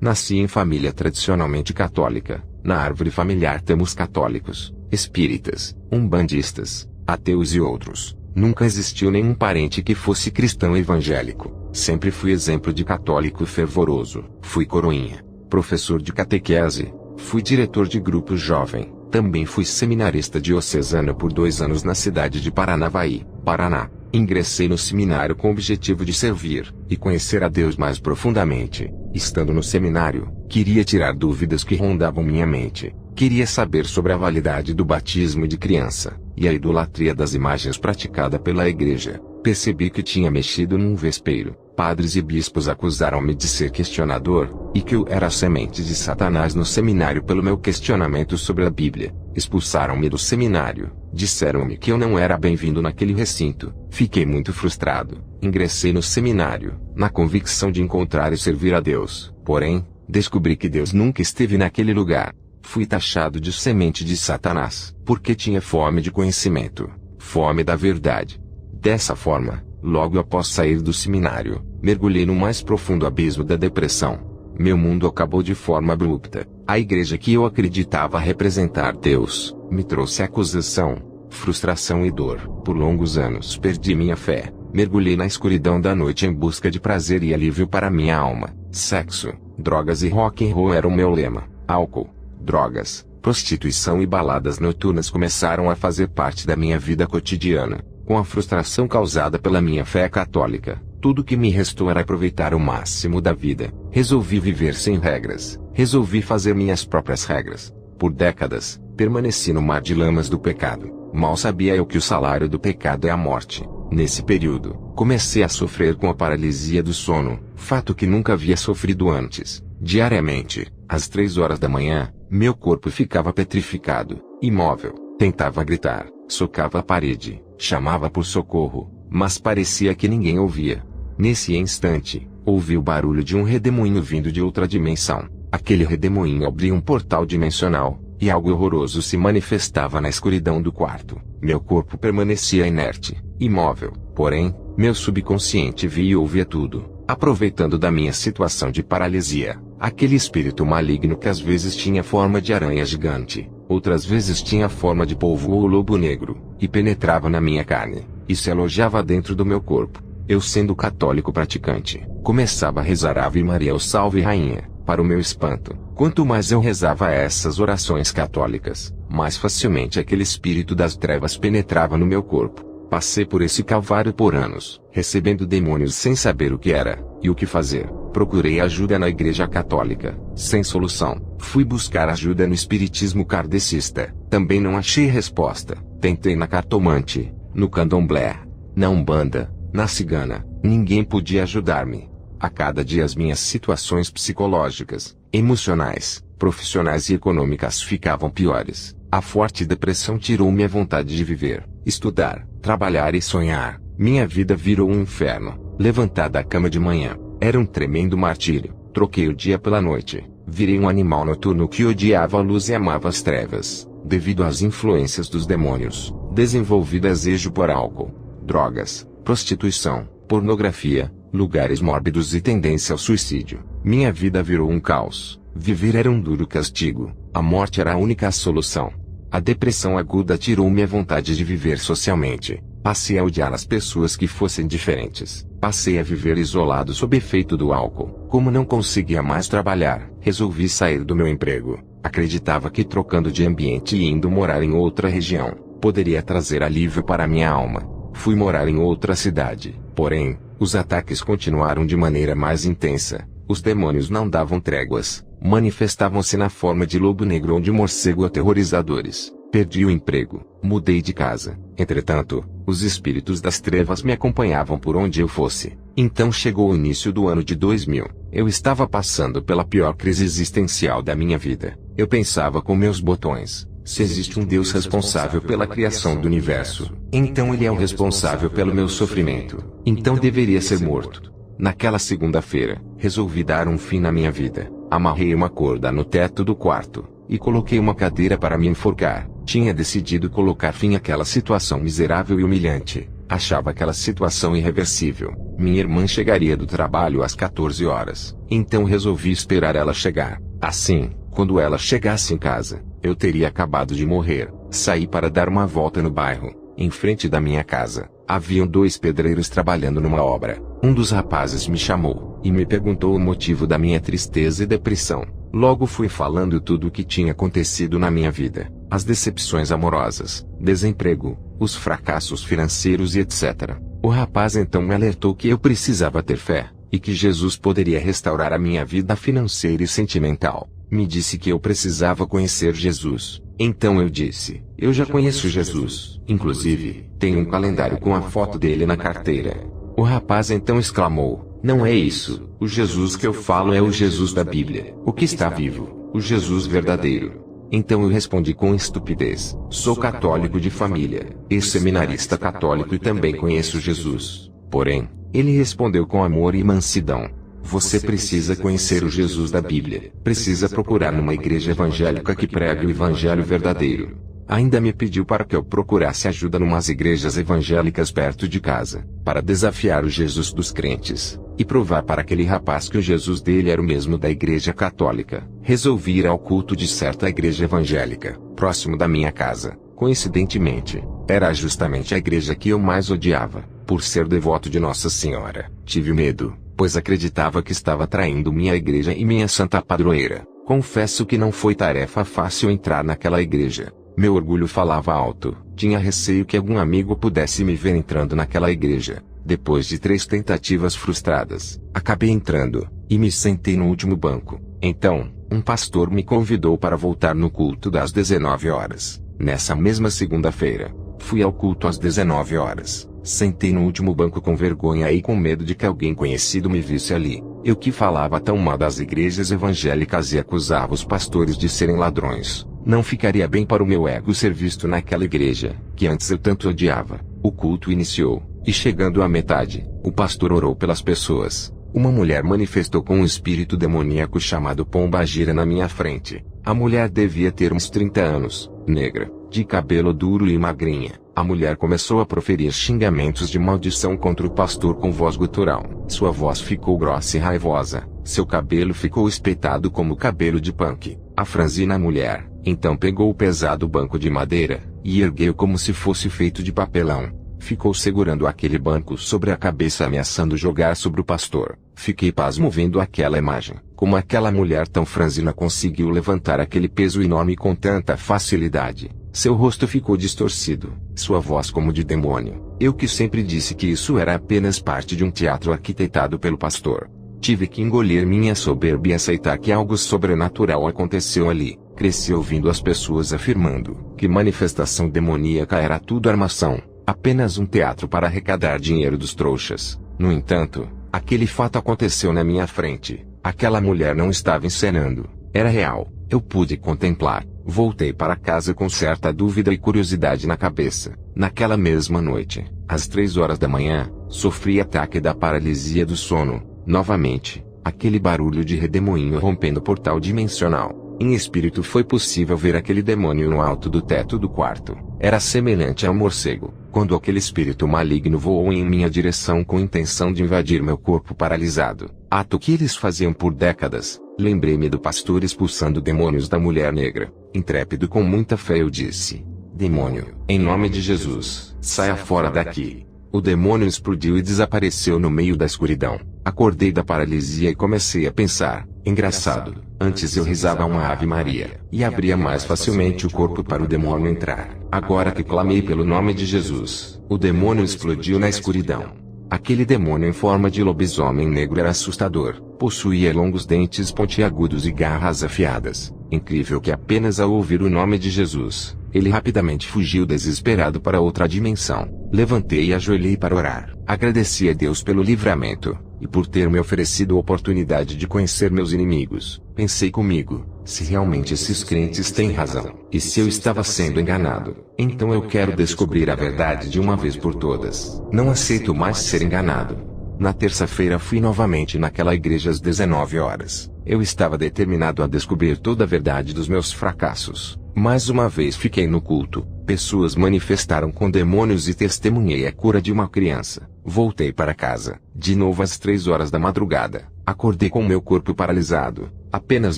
Nasci em família tradicionalmente católica. Na árvore familiar temos católicos, espíritas, umbandistas, ateus e outros. Nunca existiu nenhum parente que fosse cristão evangélico. Sempre fui exemplo de católico fervoroso. Fui coroinha, professor de catequese, fui diretor de grupo jovem. Também fui seminarista diocesano por 2 anos na cidade de Paranavaí, Paraná. Ingressei no seminário com o objetivo de servir e conhecer a Deus mais profundamente. Estando no seminário, queria tirar dúvidas que rondavam minha mente. Queria saber sobre a validade do batismo de criança e a idolatria das imagens praticada pela igreja. Percebi que tinha mexido num vespeiro. Padres e bispos acusaram-me de ser questionador e que eu era a semente de Satanás no seminário pelo meu questionamento sobre a Bíblia. Expulsaram-me do seminário. Disseram-me que eu não era bem-vindo naquele recinto. Fiquei muito frustrado. Ingressei no seminário, na convicção de encontrar e servir a Deus. Porém, descobri que Deus nunca esteve naquele lugar. Fui taxado de semente de Satanás, porque tinha fome de conhecimento, fome da verdade. Dessa forma, logo após sair do seminário, mergulhei no mais profundo abismo da depressão. Meu mundo acabou de forma abrupta. A igreja que eu acreditava representar Deus, me trouxe acusação, frustração e dor. Por longos anos perdi minha fé. Mergulhei na escuridão da noite em busca de prazer e alívio para minha alma. Sexo, drogas e rock and roll eram meu lema. Álcool, drogas, prostituição e baladas noturnas começaram a fazer parte da minha vida cotidiana. Com a frustração causada pela minha fé católica, tudo que me restou era aproveitar o máximo da vida. Resolvi viver sem regras. Resolvi fazer minhas próprias regras. Por décadas, permaneci no mar de lamas do pecado. Mal sabia eu que o salário do pecado é a morte. Nesse período, comecei a sofrer com a paralisia do sono, fato que nunca havia sofrido antes. Diariamente, às 3 horas da manhã, meu corpo ficava petrificado, imóvel. Tentava gritar, socava a parede, chamava por socorro, mas parecia que ninguém ouvia. Nesse instante, ouvi o barulho de um redemoinho vindo de outra dimensão. Aquele redemoinho abria um portal dimensional, e algo horroroso se manifestava na escuridão do quarto. Meu corpo permanecia inerte, imóvel, porém, meu subconsciente via e ouvia tudo. Aproveitando da minha situação de paralisia, aquele espírito maligno que às vezes tinha forma de aranha gigante, outras vezes tinha forma de polvo ou lobo negro, e penetrava na minha carne, e se alojava dentro do meu corpo. Eu, sendo católico praticante, começava a rezar Ave Maria ou Salve Rainha. Para o meu espanto, quanto mais eu rezava essas orações católicas, mais facilmente aquele espírito das trevas penetrava no meu corpo. Passei por esse calvário por anos, recebendo demônios sem saber o que era, e o que fazer. Procurei ajuda na Igreja Católica, sem solução. Fui buscar ajuda no espiritismo kardecista, também não achei resposta. Tentei na cartomante, no candomblé, na umbanda, na cigana, ninguém podia ajudar-me. A cada dia as minhas situações psicológicas, emocionais, profissionais e econômicas ficavam piores. A forte depressão tirou minha vontade de viver, estudar, trabalhar e sonhar. Minha vida virou um inferno. Levantar da cama de manhã, era um tremendo martírio. Troquei o dia pela noite. Virei um animal noturno que odiava a luz e amava as trevas. Devido às influências dos demônios, desenvolvi desejo por álcool, drogas, prostituição, pornografia, lugares mórbidos e tendência ao suicídio. Minha vida virou um caos. Viver era um duro castigo. A morte era a única solução. A depressão aguda tirou minha vontade de viver socialmente. Passei a odiar as pessoas que fossem diferentes. Passei a viver isolado sob efeito do álcool. Como não conseguia mais trabalhar, resolvi sair do meu emprego. Acreditava que trocando de ambiente e indo morar em outra região, poderia trazer alívio para minha alma. Fui morar em outra cidade. Porém, os ataques continuaram de maneira mais intensa. Os demônios não davam tréguas. Manifestavam-se na forma de lobo negro ou de morcego aterrorizadores. Perdi o emprego, mudei de casa. Entretanto, os espíritos das trevas me acompanhavam por onde eu fosse. Então chegou o início do ano de 2000. Eu estava passando pela pior crise existencial da minha vida. Eu pensava com meus botões: se existe um Deus responsável pela criação do universo, então ele é o responsável pelo meu sofrimento. Então deveria ser morto. Naquela segunda-feira, resolvi dar um fim na minha vida. Amarrei uma corda no teto do quarto, e coloquei uma cadeira para me enforcar. Tinha decidido colocar fim àquela situação miserável e humilhante. Achava aquela situação irreversível. Minha irmã chegaria do trabalho às 14 horas. Então resolvi esperar ela chegar. Assim, quando ela chegasse em casa, eu teria acabado de morrer. Saí para dar uma volta no bairro. Em frente da minha casa, haviam 2 pedreiros trabalhando numa obra. Um dos rapazes me chamou e me perguntou o motivo da minha tristeza e depressão. Logo fui falando tudo o que tinha acontecido na minha vida. As decepções amorosas, desemprego, os fracassos financeiros e etc. O rapaz então me alertou que eu precisava ter fé, e que Jesus poderia restaurar a minha vida financeira e sentimental. Me disse que eu precisava conhecer Jesus. Então eu disse, eu já conheço Jesus. Inclusive, tenho um calendário com a foto dele na carteira. O rapaz então exclamou, não é isso. O Jesus que eu falo é o Jesus da Bíblia, o que está vivo, o Jesus verdadeiro. Então eu respondi com estupidez, sou católico de família, ex-seminarista católico e também conheço Jesus. Porém, ele respondeu com amor e mansidão, você precisa conhecer o Jesus da Bíblia, precisa procurar numa igreja evangélica que pregue o evangelho verdadeiro. Ainda me pediu para que eu procurasse ajuda numas igrejas evangélicas perto de casa, para desafiar o Jesus dos crentes, e provar para aquele rapaz que o Jesus dele era o mesmo da igreja católica. Resolvi ir ao culto de certa igreja evangélica, próximo da minha casa. Coincidentemente, era justamente a igreja que eu mais odiava, por ser devoto de Nossa Senhora. Tive medo, pois acreditava que estava traindo minha igreja e minha santa padroeira. Confesso que não foi tarefa fácil entrar naquela igreja. Meu orgulho falava alto, tinha receio que algum amigo pudesse me ver entrando naquela igreja. Depois de 3 tentativas frustradas, acabei entrando, e me sentei no último banco. Então, um pastor me convidou para voltar no culto das 19 horas. Nessa mesma segunda-feira, fui ao culto às 19 horas. Sentei no último banco com vergonha e com medo de que alguém conhecido me visse ali. Eu que falava tão mal das igrejas evangélicas e acusava os pastores de serem ladrões. Não ficaria bem para o meu ego ser visto naquela igreja, que antes eu tanto odiava. O culto iniciou, e chegando à metade, o pastor orou pelas pessoas. Uma mulher manifestou com um espírito demoníaco chamado Pombagira na minha frente. A mulher devia ter uns 30 anos, negra, de cabelo duro e magrinha. A mulher começou a proferir xingamentos de maldição contra o pastor com voz gutural. Sua voz ficou grossa e raivosa. Seu cabelo ficou espetado como cabelo de punk. A franzina mulher, então pegou o pesado banco de madeira, e ergueu como se fosse feito de papelão. Ficou segurando aquele banco sobre a cabeça ameaçando jogar sobre o pastor. Fiquei pasmo vendo aquela imagem. Como aquela mulher tão franzina conseguiu levantar aquele peso enorme com tanta facilidade. Seu rosto ficou distorcido, sua voz como de demônio. Eu que sempre disse que isso era apenas parte de um teatro arquitetado pelo pastor. Tive que engolir minha soberba e aceitar que algo sobrenatural aconteceu ali. Cresci ouvindo as pessoas afirmando que manifestação demoníaca era tudo armação, apenas um teatro para arrecadar dinheiro dos trouxas. No entanto, aquele fato aconteceu na minha frente. Aquela mulher não estava encenando, era real. Eu pude contemplar. Voltei para casa com certa dúvida e curiosidade na cabeça. Naquela mesma noite, às 3 horas da manhã, sofri ataque da paralisia do sono. Novamente, aquele barulho de redemoinho rompendo o portal dimensional. Em espírito foi possível ver aquele demônio no alto do teto do quarto. Era semelhante a um morcego. Quando aquele espírito maligno voou em minha direção com intenção de invadir meu corpo paralisado, ato que eles faziam por décadas, lembrei-me do pastor expulsando demônios da mulher negra. Intrépido com muita fé eu disse, demônio, em nome de Jesus, saia fora daqui. O demônio explodiu e desapareceu no meio da escuridão. Acordei da paralisia e comecei a pensar, engraçado, antes eu rezava uma Ave Maria, e abria mais facilmente o corpo para o demônio entrar. Agora que clamei pelo nome de Jesus, o demônio explodiu na escuridão. Aquele demônio em forma de lobisomem negro era assustador, possuía longos dentes pontiagudos e garras afiadas. Incrível que apenas ao ouvir o nome de Jesus, ele rapidamente fugiu desesperado para outra dimensão. Levantei e ajoelhei para orar. Agradeci a Deus pelo livramento, e por ter me oferecido a oportunidade de conhecer meus inimigos. Pensei comigo, se realmente esses crentes têm razão, e se eu estava sendo enganado, então eu quero descobrir a verdade de uma vez por todas. Não aceito mais ser enganado. Na terça-feira fui novamente naquela igreja às 19 horas. Eu estava determinado a descobrir toda a verdade dos meus fracassos. Mais uma vez fiquei no culto, Pessoas manifestaram com demônios e testemunhei a cura de uma criança. Voltei para casa, de novo às 3 horas da madrugada. Acordei com meu corpo paralisado. Apenas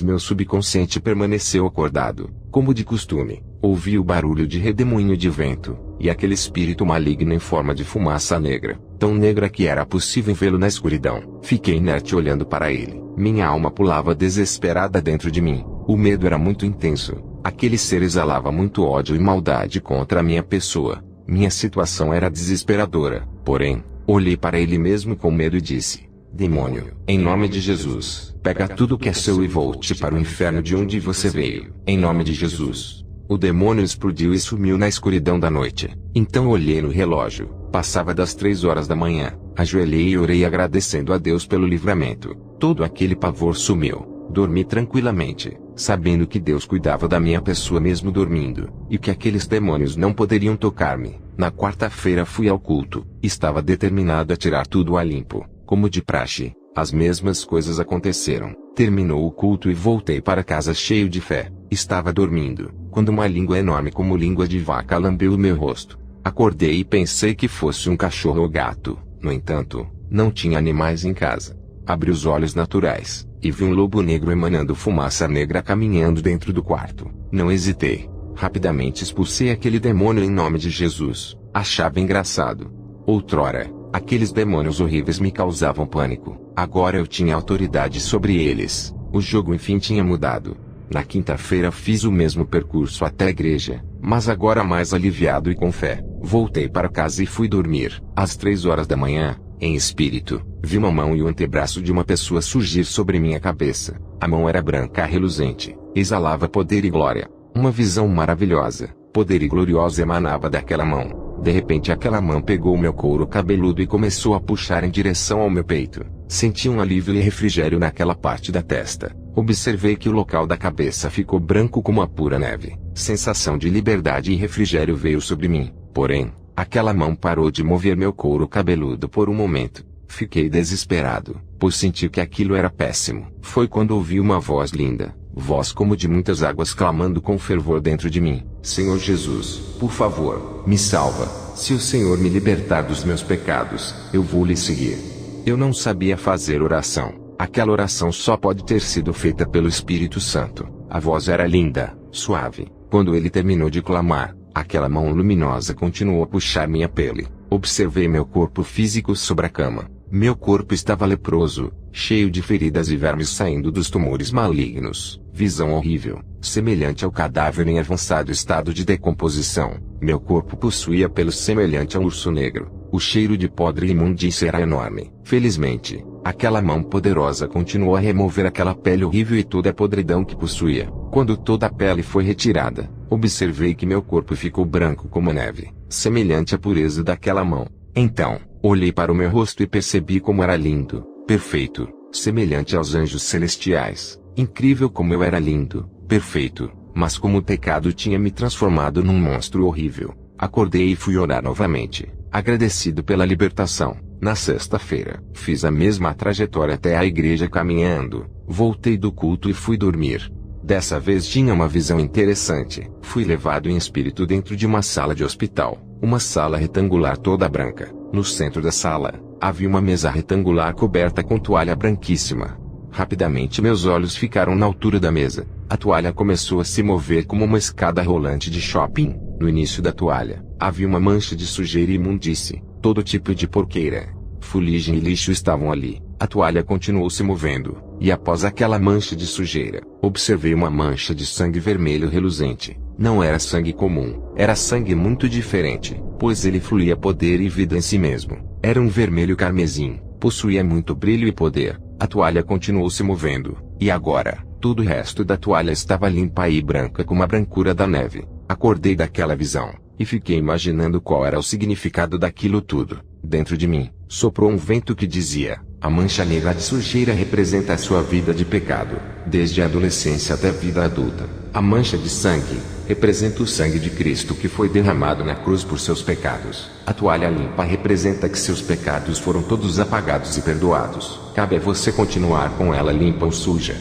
meu subconsciente permaneceu acordado. Como de costume, ouvi o barulho de redemoinho de vento, e aquele espírito maligno em forma de fumaça negra, tão negra que era possível vê-lo na escuridão. Fiquei inerte olhando para ele. Minha alma pulava desesperada dentro de mim. O medo era muito intenso. Aquele ser exalava muito ódio e maldade contra a minha pessoa. Minha situação era desesperadora. Porém, olhei para ele mesmo com medo e disse: demônio, em nome de Jesus, pega tudo que é seu e volte para o inferno de onde você veio. Em nome de Jesus. O demônio explodiu e sumiu na escuridão da noite. Então olhei no relógio. Passava das 3 horas da manhã. Ajoelhei e orei agradecendo a Deus pelo livramento. Todo aquele pavor sumiu. Dormi tranquilamente, sabendo que Deus cuidava da minha pessoa mesmo dormindo, e que aqueles demônios não poderiam tocar-me. Na quarta-feira fui ao culto. Estava determinado a tirar tudo a limpo. Como de praxe, as mesmas coisas aconteceram. Terminou o culto e voltei para casa cheio de fé. Estava dormindo, quando uma língua enorme como língua de vaca lambeu o meu rosto. Acordei e pensei que fosse um cachorro ou gato. No entanto, não tinha animais em casa. Abri os olhos naturais, e vi um lobo negro emanando fumaça negra caminhando dentro do quarto. Não hesitei. Rapidamente expulsei aquele demônio em nome de Jesus. Achava engraçado. Outrora, aqueles demônios horríveis me causavam pânico. Agora eu tinha autoridade sobre eles. O jogo enfim tinha mudado. Na quinta-feira fiz o mesmo percurso até a igreja, mas agora mais aliviado e com fé. Voltei para casa e fui dormir. Às 3 horas da manhã, em espírito, vi uma mão e o antebraço de uma pessoa surgir sobre minha cabeça. A mão era branca reluzente, exalava poder e glória. Uma visão maravilhosa, poder e gloriosa emanava daquela mão. De repente aquela mão pegou meu couro cabeludo e começou a puxar em direção ao meu peito. Senti um alívio e refrigério naquela parte da testa. Observei que o local da cabeça ficou branco como a pura neve. Sensação de liberdade e refrigério veio sobre mim. Porém, aquela mão parou de mover meu couro cabeludo por um momento. Fiquei desesperado, pois senti que aquilo era péssimo. Foi quando ouvi uma voz linda, voz como de muitas águas clamando com fervor dentro de mim: Senhor Jesus, por favor, me salva. Se o Senhor me libertar dos meus pecados, eu vou lhe seguir. Eu não sabia fazer oração. Aquela oração só pode ter sido feita pelo Espírito Santo. A voz era linda, suave. Quando ele terminou de clamar, aquela mão luminosa continuou a puxar minha pele. Observei meu corpo físico sobre a cama. Meu corpo estava leproso, cheio de feridas e vermes saindo dos tumores malignos. Visão horrível, semelhante ao cadáver em avançado estado de decomposição. Meu corpo possuía pelo semelhante a um urso negro. O cheiro de podre e imundícia era enorme. Felizmente, aquela mão poderosa continuou a remover aquela pele horrível e toda a podridão que possuía. Quando toda a pele foi retirada, observei que meu corpo ficou branco como neve, semelhante à pureza daquela mão. Então, olhei para o meu rosto e percebi como era lindo, perfeito, semelhante aos anjos celestiais. Incrível como eu era lindo, perfeito, mas como o pecado tinha me transformado num monstro horrível. Acordei e fui orar novamente, agradecido pela libertação. Na sexta-feira, fiz a mesma trajetória até a igreja caminhando. Voltei do culto e fui dormir. Dessa vez tinha uma visão interessante. Fui levado em espírito dentro de uma sala de hospital. Uma sala retangular toda branca. No centro da sala, havia uma mesa retangular coberta com toalha branquíssima. Rapidamente meus olhos ficaram na altura da mesa. A toalha começou a se mover como uma escada rolante de shopping. No início da toalha, havia uma mancha de sujeira e imundície. Todo tipo de porqueira, fuligem e lixo estavam ali. A toalha continuou se movendo, e após aquela mancha de sujeira, observei uma mancha de sangue vermelho reluzente. Não era sangue comum, era sangue muito diferente, pois ele fluía poder e vida em si mesmo. Era um vermelho carmesim, possuía muito brilho e poder. A toalha continuou se movendo, e agora, todo o resto da toalha estava limpa e branca como a brancura da neve. Acordei daquela visão, e fiquei imaginando qual era o significado daquilo tudo. Dentro de mim, soprou um vento que dizia: a mancha negra de sujeira representa a sua vida de pecado, desde a adolescência até a vida adulta. A mancha de sangue representa o sangue de Cristo que foi derramado na cruz por seus pecados. A toalha limpa representa que seus pecados foram todos apagados e perdoados. Cabe a você continuar com ela limpa ou suja.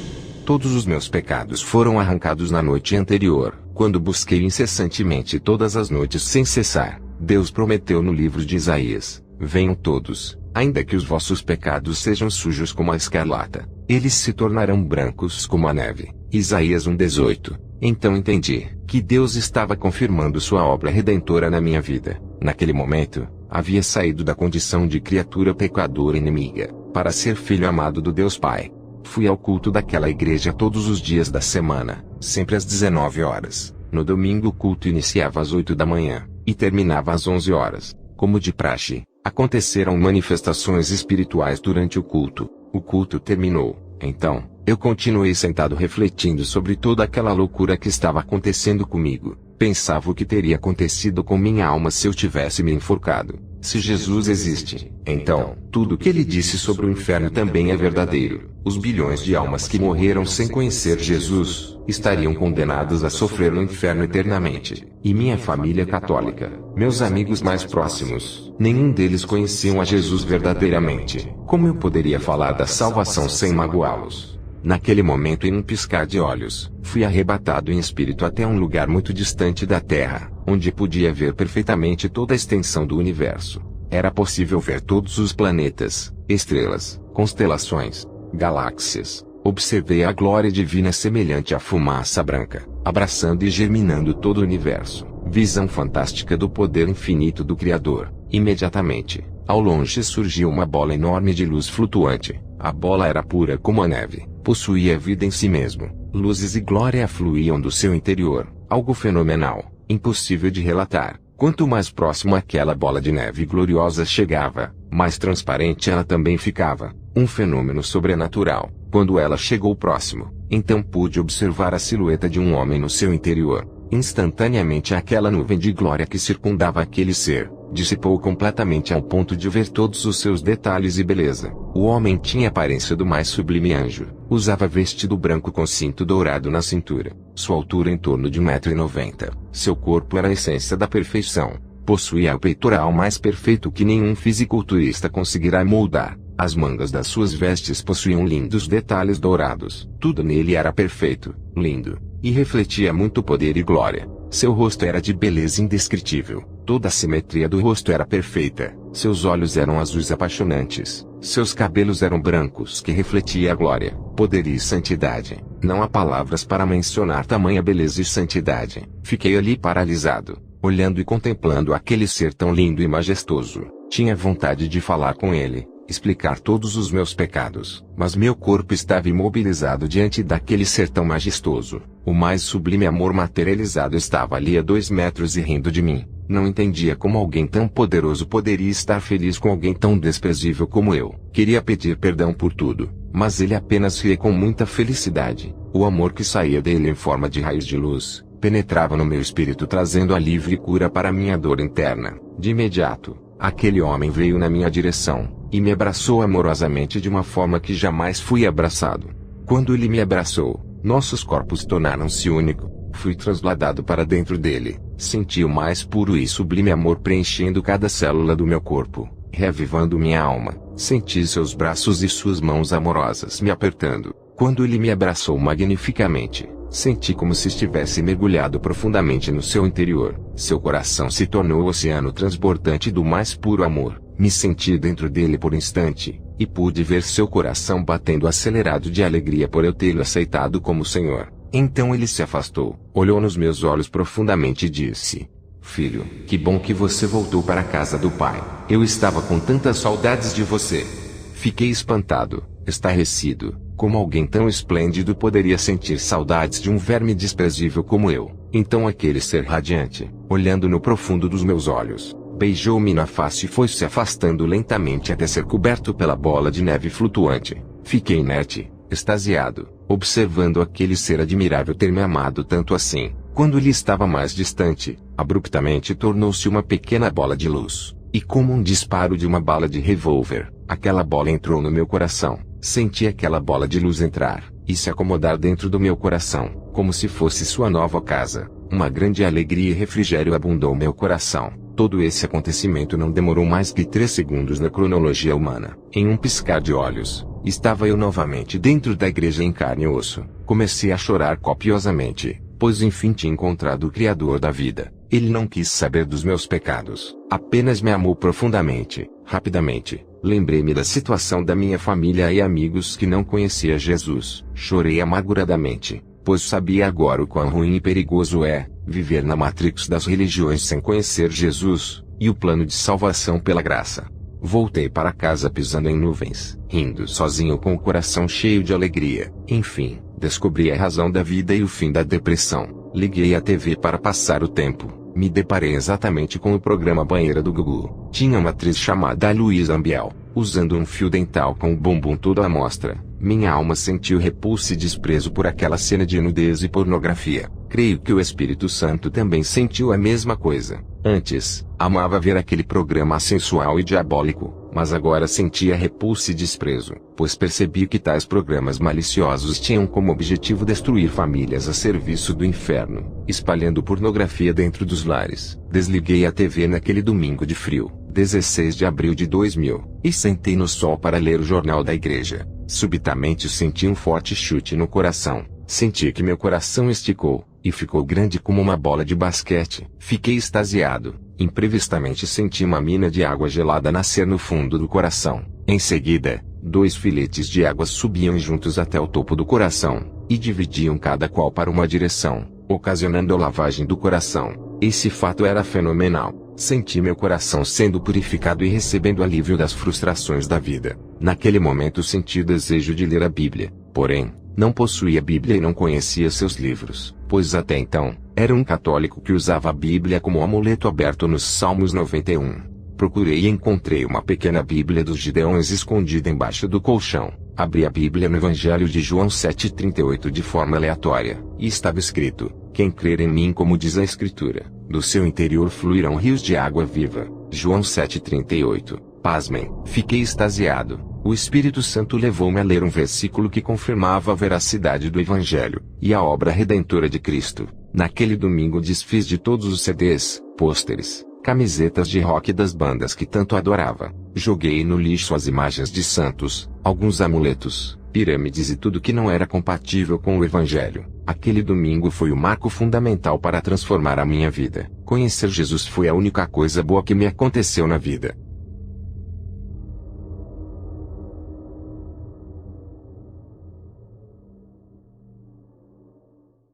Todos os meus pecados foram arrancados na noite anterior, quando busquei incessantemente todas as noites sem cessar. Deus prometeu no livro de Isaías: venham todos, ainda que os vossos pecados sejam sujos como a escarlata, eles se tornarão brancos como a neve. Isaías 1:18. Então entendi que Deus estava confirmando sua obra redentora na minha vida. Naquele momento, havia saído da condição de criatura pecadora inimiga, para ser filho amado do Deus Pai. Fui ao culto daquela igreja todos os dias da semana, sempre às 19 horas. No domingo o culto iniciava às 8 da manhã, e terminava às 11 horas. Como de praxe, aconteceram manifestações espirituais durante o culto. O culto terminou. Então, eu continuei sentado refletindo sobre toda aquela loucura que estava acontecendo comigo. Pensava o que teria acontecido com minha alma se eu tivesse me enforcado. Se Jesus existe, então, tudo o que ele disse sobre o inferno também é verdadeiro. Os bilhões de almas que morreram sem conhecer Jesus, estariam condenadas a sofrer no inferno eternamente. E minha família católica, meus amigos mais próximos, nenhum deles conheciam a Jesus verdadeiramente. Como eu poderia falar da salvação sem magoá-los? Naquele momento, em um piscar de olhos, fui arrebatado em espírito até um lugar muito distante da Terra, onde podia ver perfeitamente toda a extensão do universo. Era possível ver todos os planetas, estrelas, constelações, galáxias. Observei a glória divina semelhante à fumaça branca, abraçando e germinando todo o universo. Visão fantástica do poder infinito do Criador. Imediatamente, ao longe surgiu uma bola enorme de luz flutuante. A bola era pura como a neve, possuía vida em si mesmo. Luzes e glória fluíam do seu interior, algo fenomenal, impossível de relatar. Quanto mais próximo aquela bola de neve gloriosa chegava, mais transparente ela também ficava. Um fenômeno sobrenatural. Quando ela chegou próximo, então pude observar a silhueta de um homem no seu interior. Instantaneamente aquela nuvem de glória que circundava aquele ser, dissipou completamente ao ponto de ver todos os seus detalhes e beleza. O homem tinha a aparência do mais sublime anjo. Usava vestido branco com cinto dourado na cintura. Sua altura em torno de 1,90 m. Seu corpo era a essência da perfeição. Possuía o peitoral mais perfeito que nenhum fisiculturista conseguirá moldar. As mangas das suas vestes possuíam lindos detalhes dourados. Tudo nele era perfeito, lindo, e refletia muito poder e glória. Seu rosto era de beleza indescritível. Toda a simetria do rosto era perfeita. Seus olhos eram azuis apaixonantes. Seus cabelos eram brancos que refletia a glória, poder e santidade. Não há palavras para mencionar tamanha beleza e santidade. Fiquei ali paralisado, olhando e contemplando aquele ser tão lindo e majestoso. Tinha vontade de falar com ele, explicar todos os meus pecados, mas meu corpo estava imobilizado diante daquele ser tão majestoso. O mais sublime amor materializado estava ali a 2 metros e rindo de mim. Não entendia como alguém tão poderoso poderia estar feliz com alguém tão desprezível como eu. Queria pedir perdão por tudo, mas ele apenas ria com muita felicidade. O amor que saía dele em forma de raios de luz, penetrava no meu espírito trazendo a livre cura para minha dor interna. De imediato, aquele homem veio na minha direção e me abraçou amorosamente de uma forma que jamais fui abraçado. Quando ele me abraçou, nossos corpos tornaram-se únicos. Fui trasladado para dentro dele. Senti o mais puro e sublime amor preenchendo cada célula do meu corpo, reavivando minha alma. Senti seus braços e suas mãos amorosas me apertando. Quando ele me abraçou magnificamente, senti como se estivesse mergulhado profundamente no seu interior. Seu coração se tornou o oceano transbordante do mais puro amor. Me senti dentro dele por instante, e pude ver seu coração batendo acelerado de alegria por eu tê-lo aceitado como Senhor. Então ele se afastou, olhou nos meus olhos profundamente e disse: Filho, que bom que você voltou para a casa do Pai. Eu estava com tantas saudades de você. Fiquei espantado, estarrecido. Como alguém tão esplêndido poderia sentir saudades de um verme desprezível como eu? Então aquele ser radiante, olhando no profundo dos meus olhos, beijou-me na face e foi se afastando lentamente até ser coberto pela bola de neve flutuante. Fiquei inerte, extasiado, observando aquele ser admirável ter me amado tanto assim. Quando ele estava mais distante, abruptamente tornou-se uma pequena bola de luz, e como um disparo de uma bala de revólver, aquela bola entrou no meu coração. Senti aquela bola de luz entrar e se acomodar dentro do meu coração, como se fosse sua nova casa. Uma grande alegria e refrigério abundou meu coração. Todo esse acontecimento não demorou mais que 3 segundos na cronologia humana. Em um piscar de olhos, Estava eu novamente dentro da igreja em carne e osso. Comecei a chorar copiosamente, pois enfim tinha encontrado o Criador da vida. Ele não quis saber dos meus pecados, apenas me amou profundamente. Rapidamente, lembrei-me da situação da minha família e amigos que não conhecia Jesus. Chorei amarguradamente, pois sabia agora o quão ruim e perigoso é viver na matrix das religiões sem conhecer Jesus e o plano de salvação pela graça. Voltei para casa pisando em nuvens, rindo sozinho com o coração cheio de alegria. Enfim, descobri a razão da vida e o fim da depressão. Liguei a TV para passar o tempo. Me deparei exatamente com o programa Banheira do Gugu. Tinha uma atriz chamada Luísa Ambiel, usando um fio dental com o bumbum todo à mostra. Minha alma sentiu repulso e desprezo por aquela cena de nudez e pornografia. Creio que o Espírito Santo também sentiu a mesma coisa. Antes, amava ver aquele programa sensual e diabólico, mas agora sentia repulso e desprezo, pois percebi que tais programas maliciosos tinham como objetivo destruir famílias a serviço do inferno, espalhando pornografia dentro dos lares. Desliguei a TV naquele domingo de frio, 16 de abril de 2000, e sentei no sol para ler o jornal da igreja. Subitamente senti um forte chute no coração. Senti que meu coração esticou, e ficou grande como uma bola de basquete. Fiquei extasiado. Imprevistamente senti uma mina de água gelada nascer no fundo do coração. Em seguida, 2 filetes de água subiam juntos até o topo do coração, e dividiam cada qual para uma direção, ocasionando a lavagem do coração. Esse fato era fenomenal. Senti meu coração sendo purificado e recebendo alívio das frustrações da vida. Naquele momento senti o desejo de ler a Bíblia. Porém, não possuía a Bíblia e não conhecia seus livros, pois até então, era um católico que usava a Bíblia como amuleto aberto nos Salmos 91. Procurei e encontrei uma pequena Bíblia dos Gideões escondida embaixo do colchão. Abri a Bíblia no Evangelho de João 7,38 de forma aleatória, e estava escrito: quem crer em mim, como diz a Escritura, do seu interior fluirão rios de água viva. João 7,38. Pasmem, fiquei extasiado. O Espírito Santo levou-me a ler um versículo que confirmava a veracidade do Evangelho e a obra redentora de Cristo. Naquele domingo desfiz de todos os CDs, pôsteres, camisetas de rock das bandas que tanto adorava. Joguei no lixo as imagens de santos, alguns amuletos, pirâmides e tudo que não era compatível com o Evangelho. Aquele domingo foi o marco fundamental para transformar a minha vida. Conhecer Jesus foi a única coisa boa que me aconteceu na vida.